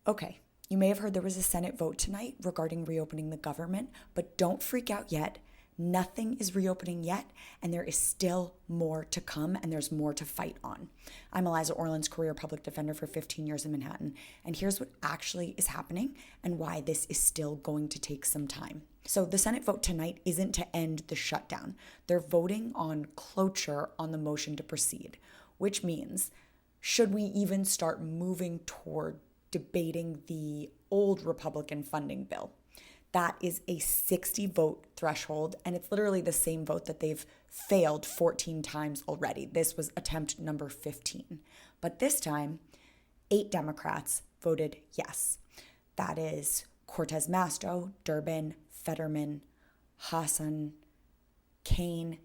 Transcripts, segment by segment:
Okay, you may have heard there was a Senate vote tonight regarding reopening the government, but don't freak out yet. Nothing is reopening yet, and there is still more to come, and there's more to fight on. I'm Eliza Orland's career public defender for 15 years in Manhattan, and here's what actually is happening and why this is still going to take some time. So the Senate vote tonight isn't to end the shutdown. They're voting on cloture on the motion to proceed, which means should we even start moving toward debating the old Republican funding bill? That is a 60 vote threshold, and it's literally the same vote that they've failed 14 times already. This was attempt number 15. But this time, 8 Democrats voted yes. That is Cortez Masto, Durbin, Fetterman, Hassan, Kaine,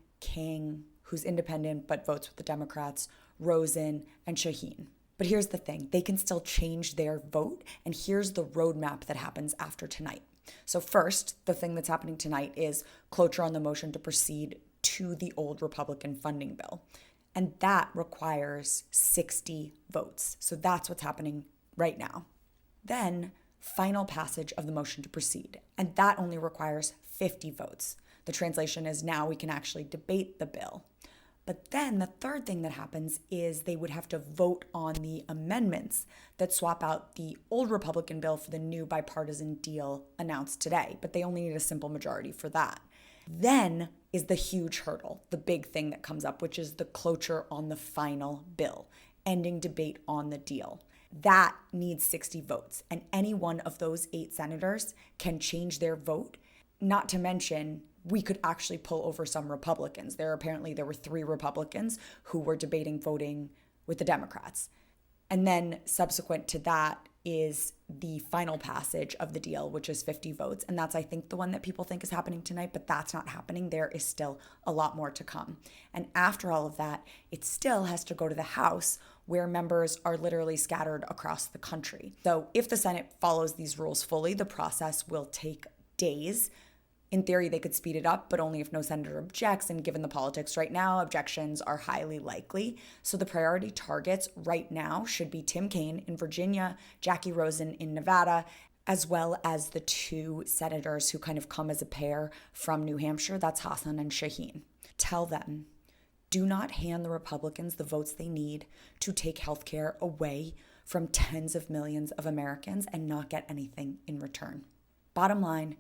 who's independent but votes with the Democrats, Rosen, and Shaheen. But here's the thing, they can still change their vote, and here's the roadmap that happens after tonight. So first, the thing that's happening tonight is cloture on the motion to proceed to the old Republican funding bill. And that requires 60 votes. So that's what's happening right now. Then, final passage of the motion to proceed. And that only requires 50 votes. The translation is now we can actually debate the bill. But then the third thing that happens is they would have to vote on the amendments that swap out the old Republican bill for the new bipartisan deal announced today. But they only need a simple majority for that. Then is the huge hurdle, the big thing that comes up, which is the cloture on the final bill, ending debate on the deal. That needs 60 votes. And any one of those 8 senators can change their vote, not to mention we could actually pull over some Republicans. There were 3 Republicans who were debating voting with the Democrats. And then subsequent to that is the final passage of the deal, which is 50 votes. And that's, I think, the one that people think is happening tonight, but that's not happening. There is still a lot more to come. And after all of that, it still has to go to the House, where members are literally scattered across the country. So if the Senate follows these rules fully, the process will take days. In theory, they could speed it up, but only if no senator objects. And given the politics right now, objections are highly likely. So the priority targets right now should be Tim Kaine in Virginia, Jackie Rosen in Nevada, as well as the 2 senators who kind of come as a pair from New Hampshire. That's Hassan and Shaheen. Tell them, do not hand the Republicans the votes they need to take healthcare away from tens of millions of Americans and not get anything in return. Bottom line,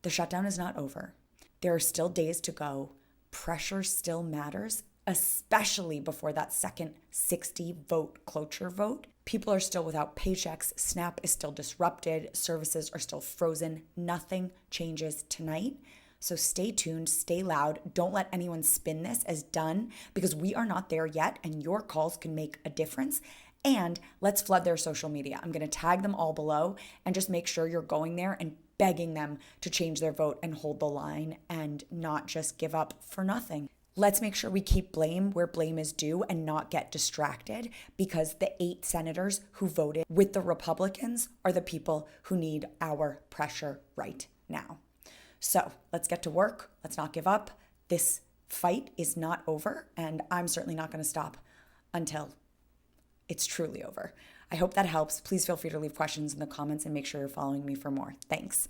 the shutdown is not over. There are still days to go. Pressure still matters, especially before that second 60 vote cloture vote. People are still without paychecks. SNAP is still disrupted. Services are still frozen. Nothing changes tonight. So stay tuned, stay loud. Don't let anyone spin this as done, because we are not there yet, and your calls can make a difference. And let's flood their social media. I'm going to tag them all below, and just make sure you're going there and begging them to change their vote and hold the line and not just give up for nothing. Let's make sure we keep blame where blame is due and not get distracted, because the 8 senators who voted with the Republicans are the people who need our pressure right now. So let's get to work. Let's not give up. This fight is not over, and I'm certainly not going to stop until it's truly over. I hope that helps. Please feel free to leave questions in the comments and make sure you're following me for more. Thanks.